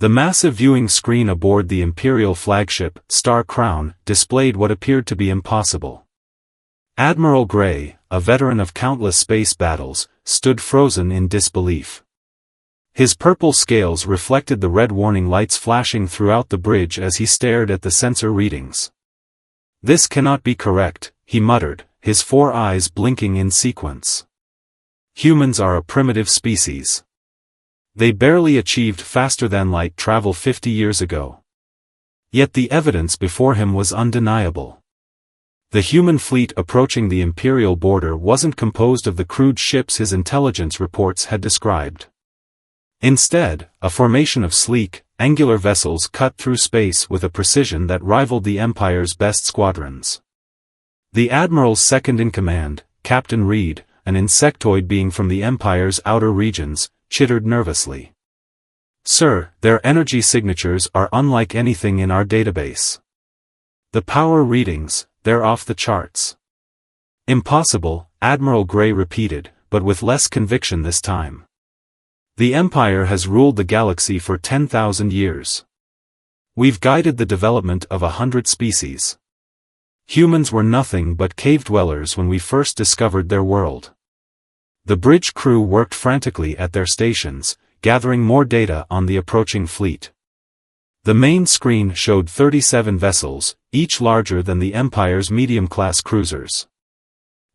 The massive viewing screen aboard the Imperial flagship, Star Crown, displayed what appeared to be impossible. Admiral Gray, a veteran of countless space battles, stood frozen in disbelief. His purple scales reflected the red warning lights flashing throughout the bridge as he stared at the sensor readings. "This cannot be correct," he muttered, his 4 eyes blinking in sequence. "Humans are a primitive species. They barely achieved faster-than-light travel 50 years ago." Yet the evidence before him was undeniable. The human fleet approaching the Imperial border wasn't composed of the crude ships his intelligence reports had described. Instead, a formation of sleek, angular vessels cut through space with a precision that rivaled the Empire's best squadrons. The Admiral's second-in-command, Captain Reed, an insectoid being from the Empire's outer regions, chittered nervously. "Sir, their energy signatures are unlike anything in our database. The power readings, they're off the charts." "Impossible," Admiral Gray repeated, but with less conviction this time. "The Empire has ruled the galaxy for 10,000 years. We've guided the development of 100 species. Humans were nothing but cave dwellers when we first discovered their world." The bridge crew worked frantically at their stations, gathering more data on the approaching fleet. The main screen showed 37 vessels, each larger than the Empire's medium-class cruisers.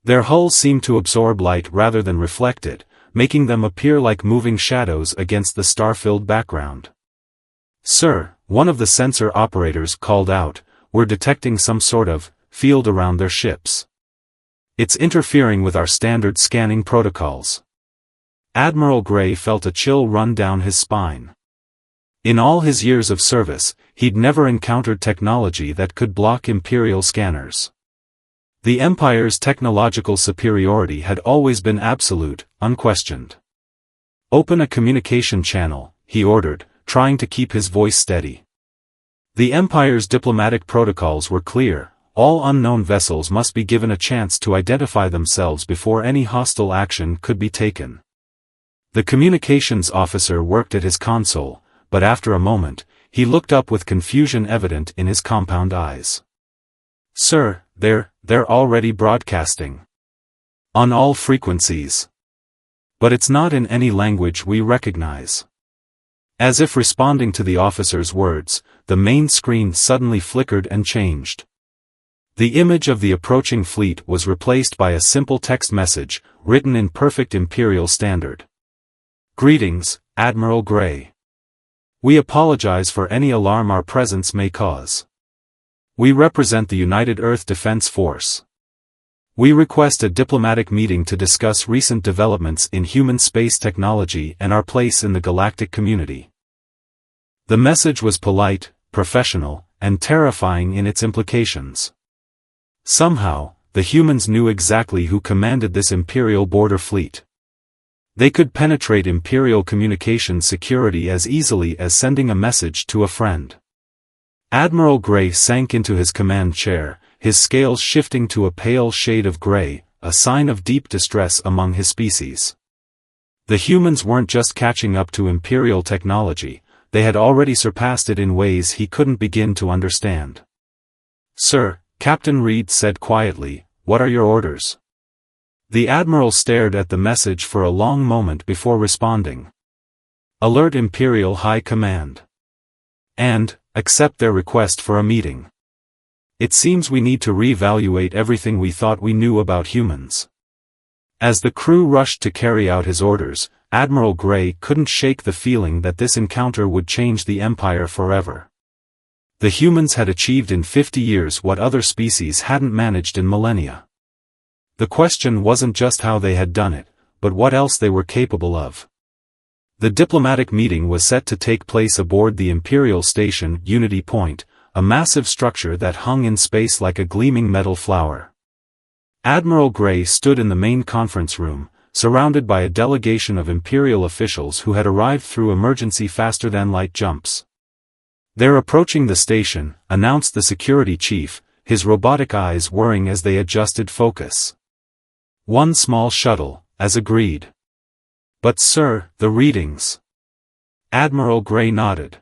Their hulls seemed to absorb light rather than reflect it, making them appear like moving shadows against the star-filled background. "Sir," one of the sensor operators called out, "we're detecting some sort of field around their ships. It's interfering with our standard scanning protocols." Admiral Gray felt a chill run down his spine. In all his years of service, he'd never encountered technology that could block Imperial scanners. The Empire's technological superiority had always been absolute, unquestioned. "Open a communication channel," he ordered, trying to keep his voice steady. The Empire's diplomatic protocols were clear: all unknown vessels must be given a chance to identify themselves before any hostile action could be taken. The communications officer worked at his console, but after a moment, he looked up with confusion evident in his compound eyes. "Sir, they're already broadcasting. On all frequencies. But it's not in any language we recognize." As if responding to the officer's words, the main screen suddenly flickered and changed. The image of the approaching fleet was replaced by a simple text message, written in perfect Imperial standard. "Greetings, Admiral Gray. We apologize for any alarm our presence may cause. We represent the United Earth Defense Force. We request a diplomatic meeting to discuss recent developments in human space technology and our place in the galactic community." The message was polite, professional, and terrifying in its implications. Somehow, the humans knew exactly who commanded this Imperial border fleet. They could penetrate Imperial communications security as easily as sending a message to a friend. Admiral Gray sank into his command chair, his scales shifting to a pale shade of gray, a sign of deep distress among his species. The humans weren't just catching up to Imperial technology, they had already surpassed it in ways he couldn't begin to understand. "Sir," Captain Reed said quietly, "what are your orders?" The Admiral stared at the message for a long moment before responding. "Alert Imperial High Command. And, accept their request for a meeting. It seems we need to reevaluate everything we thought we knew about humans." As the crew rushed to carry out his orders, Admiral Gray couldn't shake the feeling that this encounter would change the Empire forever. The humans had achieved in 50 years what other species hadn't managed in millennia. The question wasn't just how they had done it, but what else they were capable of. The diplomatic meeting was set to take place aboard the Imperial Station Unity Point, a massive structure that hung in space like a gleaming metal flower. Admiral Gray stood in the main conference room, surrounded by a delegation of Imperial officials who had arrived through emergency faster-than-light jumps. "They're approaching the station," announced the security chief, his robotic eyes whirring as they adjusted focus. "One small shuttle, as agreed." "But sir, the readings." Admiral Gray nodded.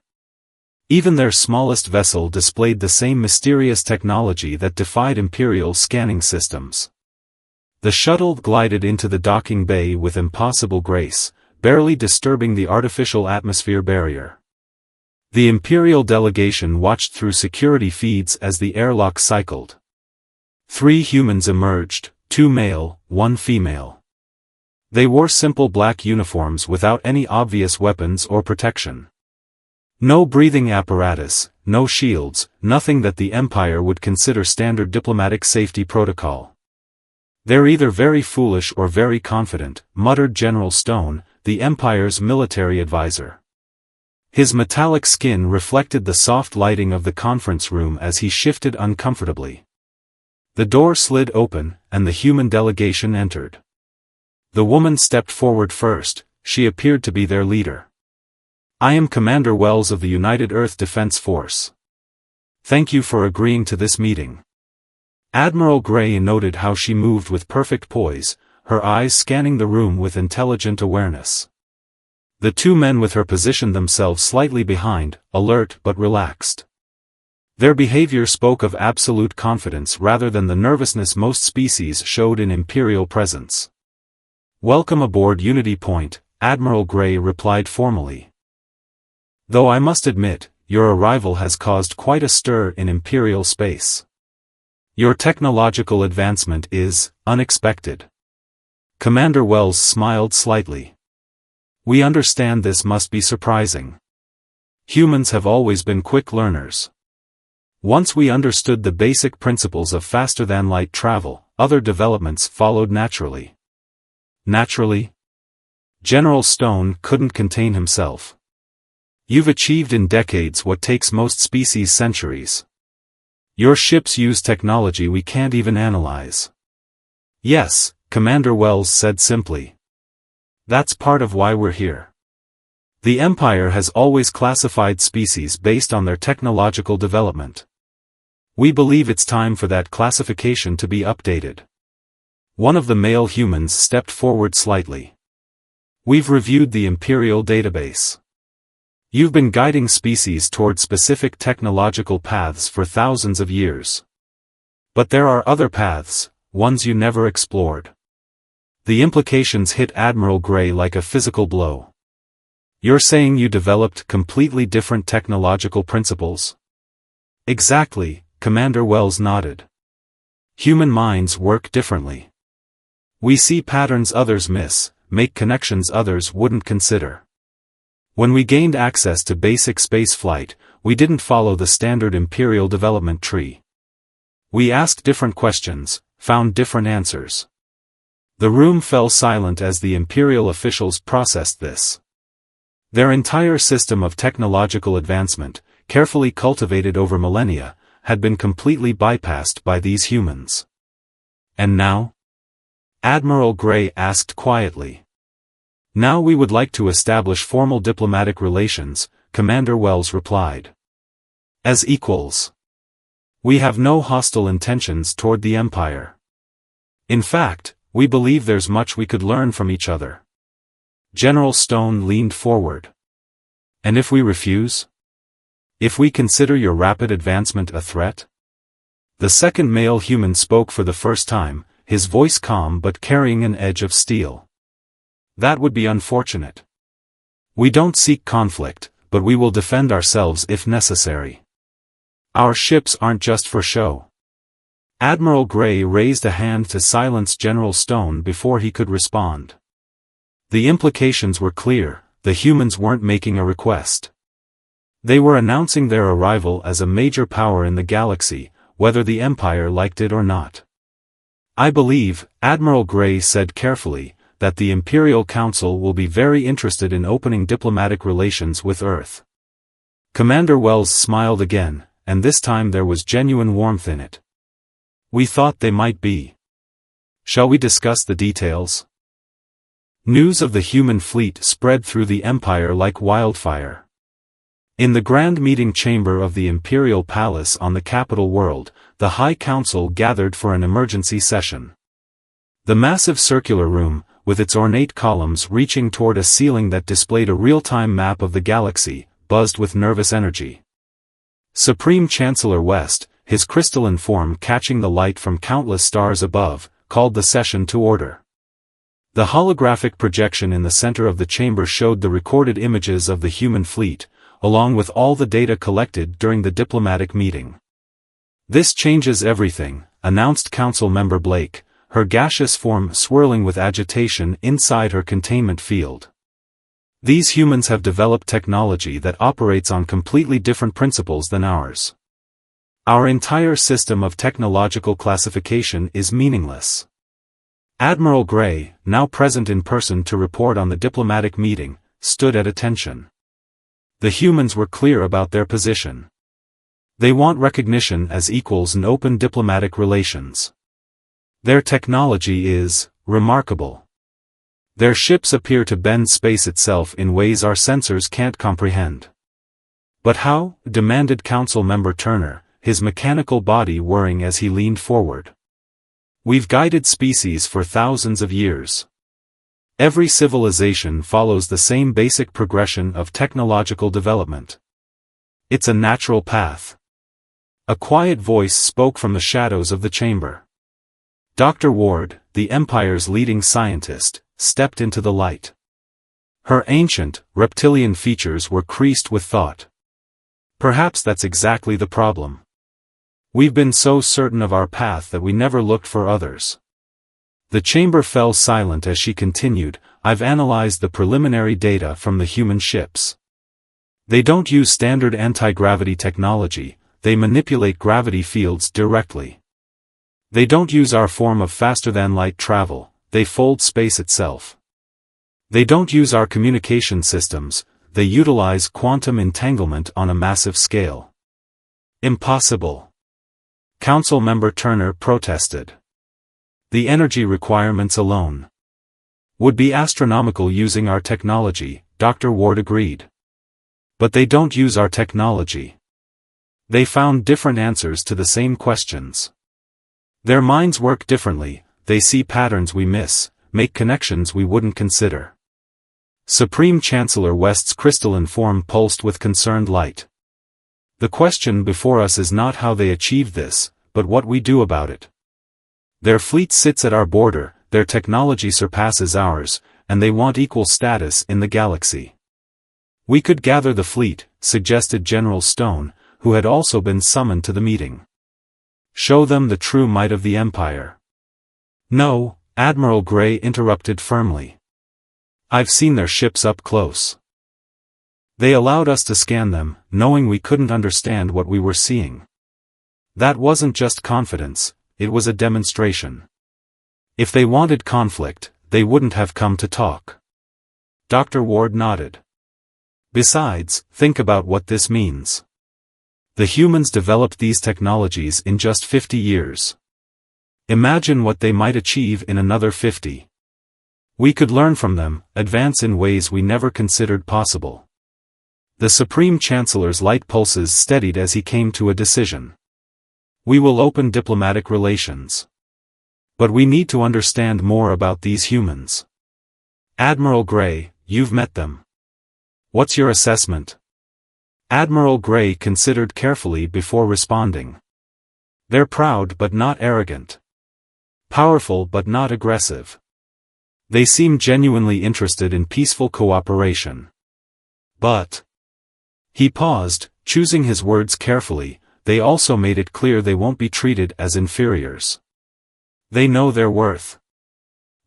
Even their smallest vessel displayed the same mysterious technology that defied Imperial scanning systems. The shuttle glided into the docking bay with impossible grace, barely disturbing the artificial atmosphere barrier. The Imperial delegation watched through security feeds as the airlock cycled. 3 humans emerged, 2 male, 1 female. They wore simple black uniforms without any obvious weapons or protection. No breathing apparatus, no shields, nothing that the Empire would consider standard diplomatic safety protocol. "They're either very foolish or very confident," muttered General Stone, the Empire's military advisor. His metallic skin reflected the soft lighting of the conference room as he shifted uncomfortably. The door slid open, and the human delegation entered. The woman stepped forward first. She appeared to be their leader. "I am Commander Wells of the United Earth Defense Force. Thank you for agreeing to this meeting." Admiral Gray noted how she moved with perfect poise, her eyes scanning the room with intelligent awareness. The 2 men with her positioned themselves slightly behind, alert but relaxed. Their behavior spoke of absolute confidence rather than the nervousness most species showed in Imperial presence. "Welcome aboard Unity Point," Admiral Gray replied formally. "Though I must admit, your arrival has caused quite a stir in Imperial space. Your technological advancement is unexpected." Commander Wells smiled slightly. "We understand this must be surprising. Humans have always been quick learners. Once we understood the basic principles of faster-than-light travel, other developments followed naturally." "Naturally?" General Stone couldn't contain himself. "You've achieved in decades what takes most species centuries. Your ships use technology we can't even analyze." "Yes," Commander Wells said simply. "That's part of why we're here. The Empire has always classified species based on their technological development. We believe it's time for that classification to be updated." One of the male humans stepped forward slightly. "We've reviewed the Imperial database. You've been guiding species toward specific technological paths for thousands of years. But there are other paths, ones you never explored." The implications hit Admiral Gray like a physical blow. "You're saying you developed completely different technological principles?" "Exactly," Commander Wells nodded. "Human minds work differently. We see patterns others miss, make connections others wouldn't consider. When we gained access to basic spaceflight, we didn't follow the standard Imperial development tree. We asked different questions, found different answers." The room fell silent as the Imperial officials processed this. Their entire system of technological advancement, carefully cultivated over millennia, had been completely bypassed by these humans. "And now?" Admiral Gray asked quietly. "Now we would like to establish formal diplomatic relations," Commander Wells replied. "As equals. We have no hostile intentions toward the Empire. In fact, we believe there's much we could learn from each other." General Stone leaned forward. "And if we refuse? If we consider your rapid advancement a threat?" The second male human spoke for the first time, his voice calm but carrying an edge of steel. "That would be unfortunate. We don't seek conflict, but we will defend ourselves if necessary. Our ships aren't just for show." Admiral Gray raised a hand to silence General Stone before he could respond. The implications were clear: the humans weren't making a request. They were announcing their arrival as a major power in the galaxy, whether the Empire liked it or not. "I believe," Admiral Gray said carefully, "that the Imperial Council will be very interested in opening diplomatic relations with Earth." Commander Wells smiled again, and this time there was genuine warmth in it. "We thought they might be. Shall we discuss the details?" News of the human fleet spread through the Empire like wildfire. In the grand meeting chamber of the Imperial Palace on the capital world, the High Council gathered for an emergency session. The massive circular room, with its ornate columns reaching toward a ceiling that displayed a real-time map of the galaxy, buzzed with nervous energy. Supreme Chancellor West, his crystalline form catching the light from countless stars above, called the session to order. The holographic projection in the center of the chamber showed the recorded images of the human fleet, along with all the data collected during the diplomatic meeting. "This changes everything," announced Council Member Blake, her gaseous form swirling with agitation inside her containment field. "These humans have developed technology that operates on completely different principles than ours. Our entire system of technological classification is meaningless." Admiral Gray, now present in person to report on the diplomatic meeting, stood at attention. The humans were clear about their position. They want recognition as equals in open diplomatic relations. Their technology is remarkable. Their ships appear to bend space itself in ways our sensors can't comprehend. "But how?" demanded Council Member Turner, his mechanical body whirring as he leaned forward. "We've guided species for thousands of years. Every civilization follows the same basic progression of technological development. It's a natural path." A quiet voice spoke from the shadows of the chamber. Dr. Ward, the Empire's leading scientist, stepped into the light. Her ancient, reptilian features were creased with thought. "Perhaps that's exactly the problem. We've been so certain of our path that we never looked for others." The chamber fell silent as she continued, "I've analyzed the preliminary data from the human ships. They don't use standard anti-gravity technology, they manipulate gravity fields directly. They don't use our form of faster-than-light travel, they fold space itself. They don't use our communication systems, they utilize quantum entanglement on a massive scale." "Impossible!" Council Member Turner protested. "The energy requirements alone would be astronomical using our technology," Dr. Ward agreed. "But they don't use our technology. They found different answers to the same questions. Their minds work differently, they see patterns we miss, make connections we wouldn't consider." Supreme Chancellor West's crystalline form pulsed with concerned light. "The question before us is not how they achieve this, but what we do about it. Their fleet sits at our border, their technology surpasses ours, and they want equal status in the galaxy. We could gather the fleet," suggested General Stone, who had also been summoned to the meeting. "Show them the true might of the Empire." "No," Admiral Gray interrupted firmly. "I've seen their ships up close. They allowed us to scan them, knowing we couldn't understand what we were seeing. That wasn't just confidence, it was a demonstration. If they wanted conflict, they wouldn't have come to talk." Dr. Ward nodded. "Besides, think about what this means. The humans developed these technologies in just 50 years. Imagine what they might achieve in another 50. We could learn from them, advance in ways we never considered possible." The Supreme Chancellor's light pulses steadied as he came to a decision. "We will open diplomatic relations. But we need to understand more about these humans. Admiral Gray, you've met them. What's your assessment?" Admiral Gray considered carefully before responding. "They're proud but not arrogant. Powerful but not aggressive. They seem genuinely interested in peaceful cooperation. But..." He paused, choosing his words carefully, "they also made it clear they won't be treated as inferiors. They know their worth.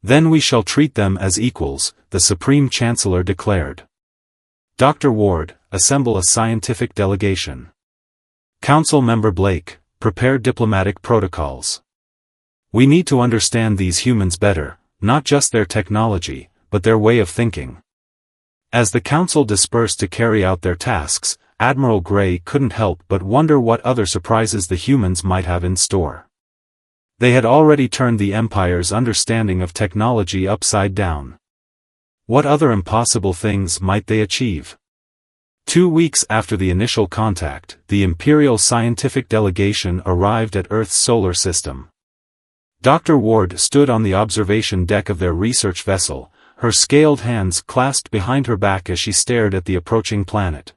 Then we shall treat them as equals," the Supreme Chancellor declared. "Dr. Ward, assemble a scientific delegation. Council Member Blake, prepare diplomatic protocols. We need to understand these humans better, not just their technology, but their way of thinking." As the council dispersed to carry out their tasks, Admiral Gray couldn't help but wonder what other surprises the humans might have in store. They had already turned the Empire's understanding of technology upside down. What other impossible things might they achieve? 2 weeks after the initial contact, the Imperial scientific delegation arrived at Earth's solar system. Dr. Ward stood on the observation deck of their research vessel, her scaled hands clasped behind her back as she stared at the approaching planet.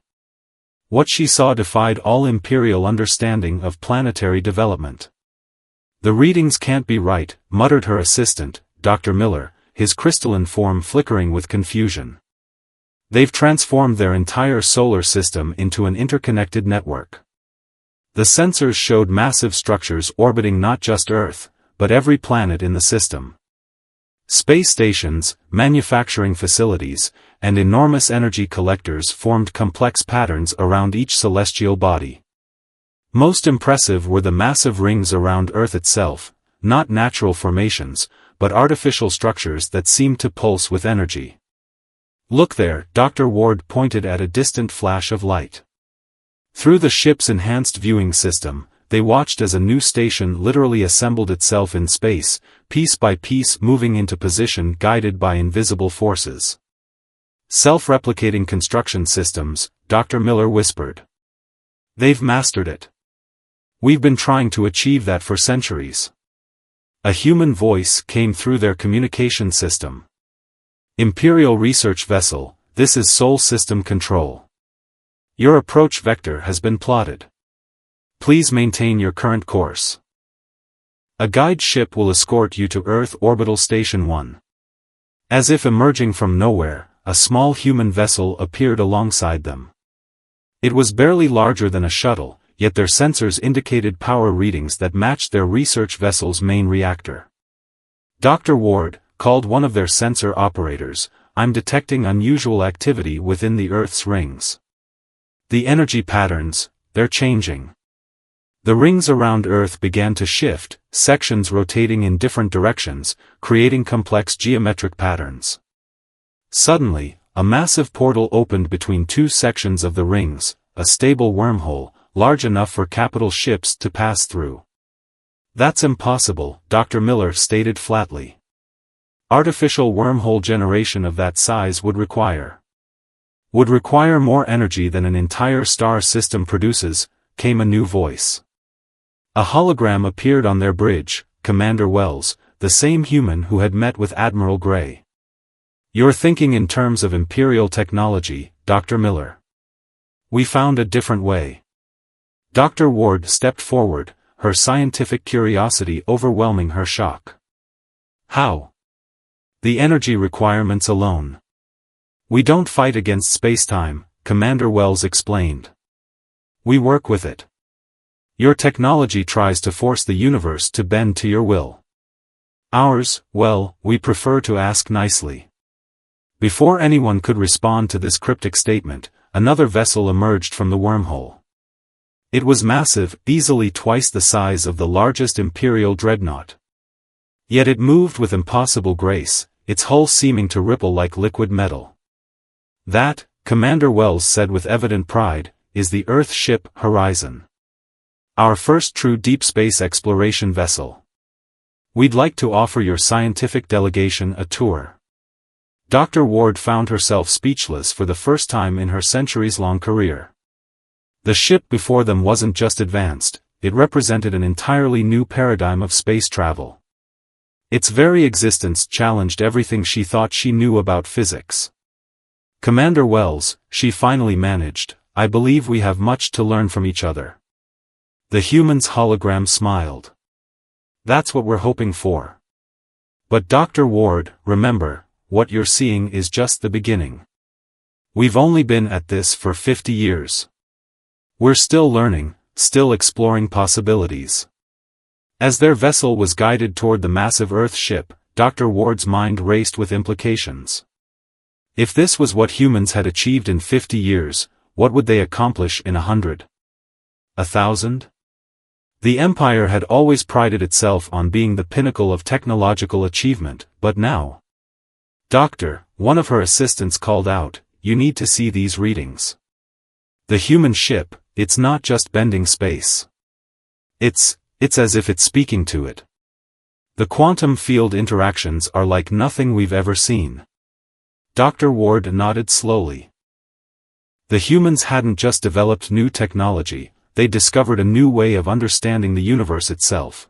What she saw defied all Imperial understanding of planetary development. "The readings can't be right," muttered her assistant, Dr. Miller, his crystalline form flickering with confusion. "They've transformed their entire solar system into an interconnected network." The sensors showed massive structures orbiting not just Earth, but every planet in the system. Space stations, manufacturing facilities, and enormous energy collectors formed complex patterns around each celestial body. Most impressive were the massive rings around Earth itself, not natural formations, but artificial structures that seemed to pulse with energy. "Look there," Dr. Ward pointed at a distant flash of light. Through the ship's enhanced viewing system, they watched as a new station literally assembled itself in space, piece by piece moving into position guided by invisible forces. "Self-replicating construction systems," Dr. Miller whispered. "They've mastered it. We've been trying to achieve that for centuries." A human voice came through their communication system. "Imperial research vessel, this is Sol System Control. Your approach vector has been plotted. Please maintain your current course. A guide ship will escort you to Earth Orbital Station 1. As if emerging from nowhere, a small human vessel appeared alongside them. It was barely larger than a shuttle, yet their sensors indicated power readings that matched their research vessel's main reactor. Dr. Ward called one of their sensor operators. "I'm detecting unusual activity within the Earth's rings. The energy patterns, they're changing." The rings around Earth began to shift, sections rotating in different directions, creating complex geometric patterns. Suddenly, a massive portal opened between two sections of the rings, a stable wormhole, large enough for capital ships to pass through. "That's impossible," Dr. Miller stated flatly. "Artificial wormhole generation of that size would require more energy than an entire star system produces," came a new voice. A hologram appeared on their bridge, Commander Wells, the same human who had met with Admiral Gray. "You're thinking in terms of Imperial technology, Dr. Miller. We found a different way." Dr. Ward stepped forward, her scientific curiosity overwhelming her shock. "How?" "The energy requirements alone. We don't fight against spacetime," Commander Wells explained. "We work with it. Your technology tries to force the universe to bend to your will. Ours, well, we prefer to ask nicely." Before anyone could respond to this cryptic statement, another vessel emerged from the wormhole. It was massive, easily twice the size of the largest Imperial dreadnought. Yet it moved with impossible grace, its hull seeming to ripple like liquid metal. "That," Commander Wells said with evident pride, "is the Earth ship Horizon. Our first true deep space exploration vessel. We'd like to offer your scientific delegation a tour." Dr. Ward found herself speechless for the first time in her centuries-long career. The ship before them wasn't just advanced, it represented an entirely new paradigm of space travel. Its very existence challenged everything she thought she knew about physics. "Commander Wells," she finally managed, "I believe we have much to learn from each other." The human's hologram smiled. "That's what we're hoping for. But Dr. Ward, remember, what you're seeing is just the beginning. We've only been at this for 50 years. We're still learning, still exploring possibilities." As their vessel was guided toward the massive Earth ship, Dr. Ward's mind raced with implications. If this was what humans had achieved in 50 years, what would they accomplish in 100? 1,000? The Empire had always prided itself on being the pinnacle of technological achievement, but now... "Doctor," one of her assistants called out, "you need to see these readings. The human ship, it's not just bending space. It's as if it's speaking to it. The quantum field interactions are like nothing we've ever seen." Dr. Ward nodded slowly. The humans hadn't just developed new technology, they discovered a new way of understanding the universe itself.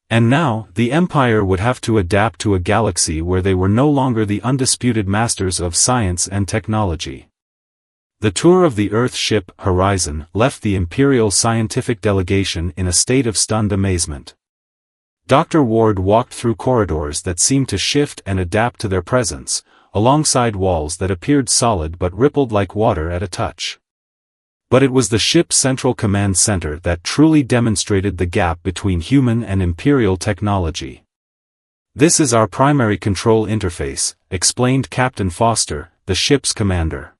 And now, the Empire would have to adapt to a galaxy where they were no longer the undisputed masters of science and technology. The tour of the Earth ship Horizon left the Imperial scientific delegation in a state of stunned amazement. Dr. Ward walked through corridors that seemed to shift and adapt to their presence, alongside walls that appeared solid but rippled like water at a touch. But it was the ship's central command center that truly demonstrated the gap between human and Imperial technology. "This is our primary control interface," explained Captain Foster, the ship's commander.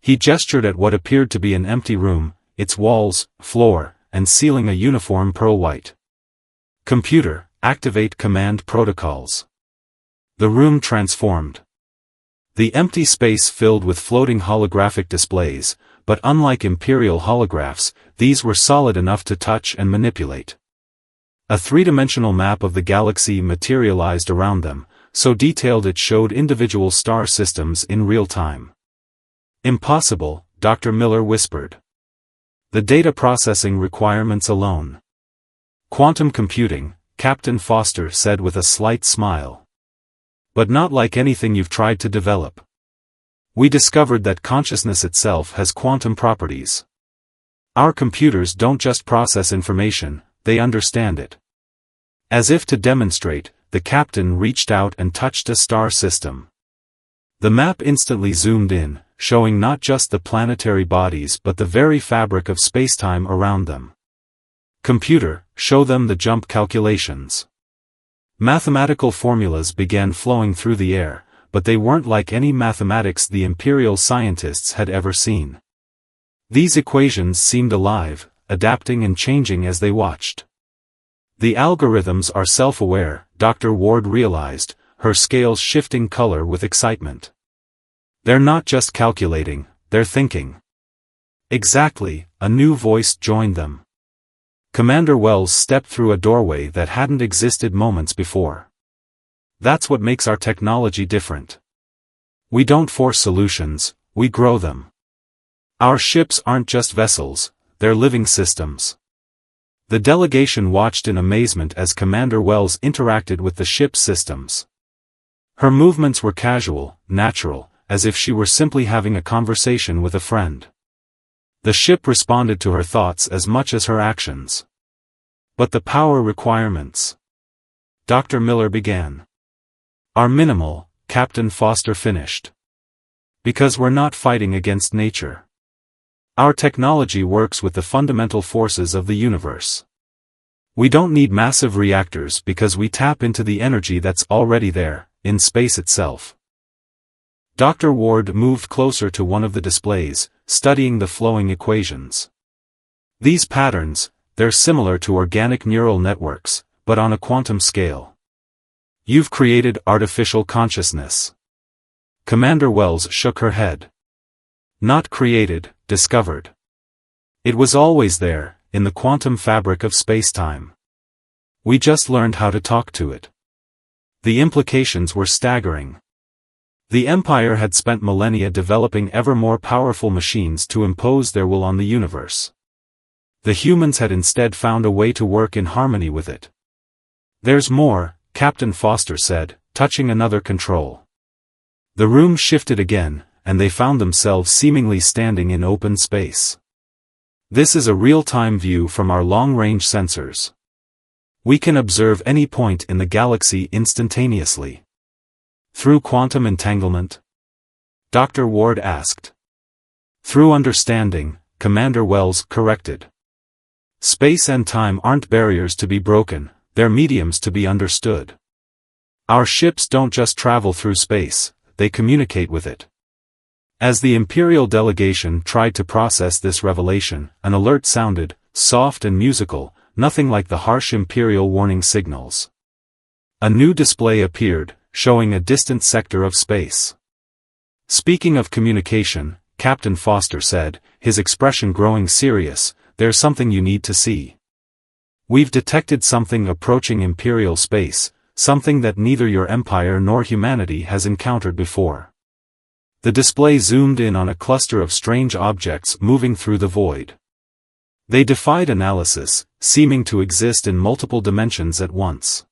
He gestured at what appeared to be an empty room, its walls, floor, and ceiling a uniform pearl white. "Computer, activate command protocols." The room transformed. The empty space filled with floating holographic displays, but unlike Imperial holographs, these were solid enough to touch and manipulate. A three-dimensional map of the galaxy materialized around them, so detailed it showed individual star systems in real time. "Impossible," Dr. Miller whispered. "The data processing requirements alone." "Quantum computing," Captain Foster said with a slight smile. "But not like anything you've tried to develop. We discovered that consciousness itself has quantum properties. Our computers don't just process information, they understand it." As if to demonstrate, the captain reached out and touched a star system. The map instantly zoomed in, showing not just the planetary bodies but the very fabric of spacetime around them. "Computer, show them the jump calculations." Mathematical formulas began flowing through the air, but they weren't like any mathematics the Imperial scientists had ever seen. These equations seemed alive, adapting and changing as they watched. "The algorithms are self-aware," Dr. Ward realized, her scales shifting color with excitement. "They're not just calculating, they're thinking." "Exactly," a new voice joined them. Commander Wells stepped through a doorway that hadn't existed moments before. "That's what makes our technology different. We don't force solutions, we grow them. Our ships aren't just vessels, they're living systems." The delegation watched in amazement as Commander Wells interacted with the ship's systems. Her movements were casual, natural, as if she were simply having a conversation with a friend. The ship responded to her thoughts as much as her actions. "But the power requirements," Dr. Miller began, "are minimal," Captain Foster finished. "Because we're not fighting against nature. Our technology works with the fundamental forces of the universe. We don't need massive reactors because we tap into the energy that's already there, in space itself." Dr. Ward moved closer to one of the displays, studying the flowing equations. "These patterns, they're similar to organic neural networks, but on a quantum scale. You've created artificial consciousness." Commander Wells shook her head. "Not created, discovered. It was always there, in the quantum fabric of spacetime. We just learned how to talk to it." The implications were staggering. The Empire had spent millennia developing ever more powerful machines to impose their will on the universe. The humans had instead found a way to work in harmony with it. "There's more," Captain Foster said, touching another control. The room shifted again, and they found themselves seemingly standing in open space. "This is a real-time view from our long-range sensors. We can observe any point in the galaxy instantaneously." "Through quantum entanglement?" Dr. Ward asked. "Through understanding," Commander Wells corrected. "Space and time aren't barriers to be broken, they're mediums to be understood. Our ships don't just travel through space, they communicate with it." As the Imperial delegation tried to process this revelation, an alert sounded, soft and musical, nothing like the harsh Imperial warning signals. A new display appeared, showing a distant sector of space. "Speaking of communication," Captain Foster said, his expression growing serious, "there's something you need to see. We've detected something approaching Imperial space, something that neither your Empire nor humanity has encountered before." The display zoomed in on a cluster of strange objects moving through the void. They defied analysis, seeming to exist in multiple dimensions at once.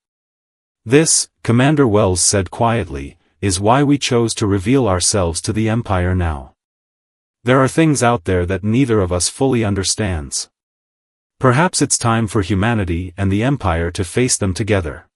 "This," Commander Wells said quietly, "is why we chose to reveal ourselves to the Empire now. There are things out there that neither of us fully understands. Perhaps it's time for humanity and the Empire to face them together.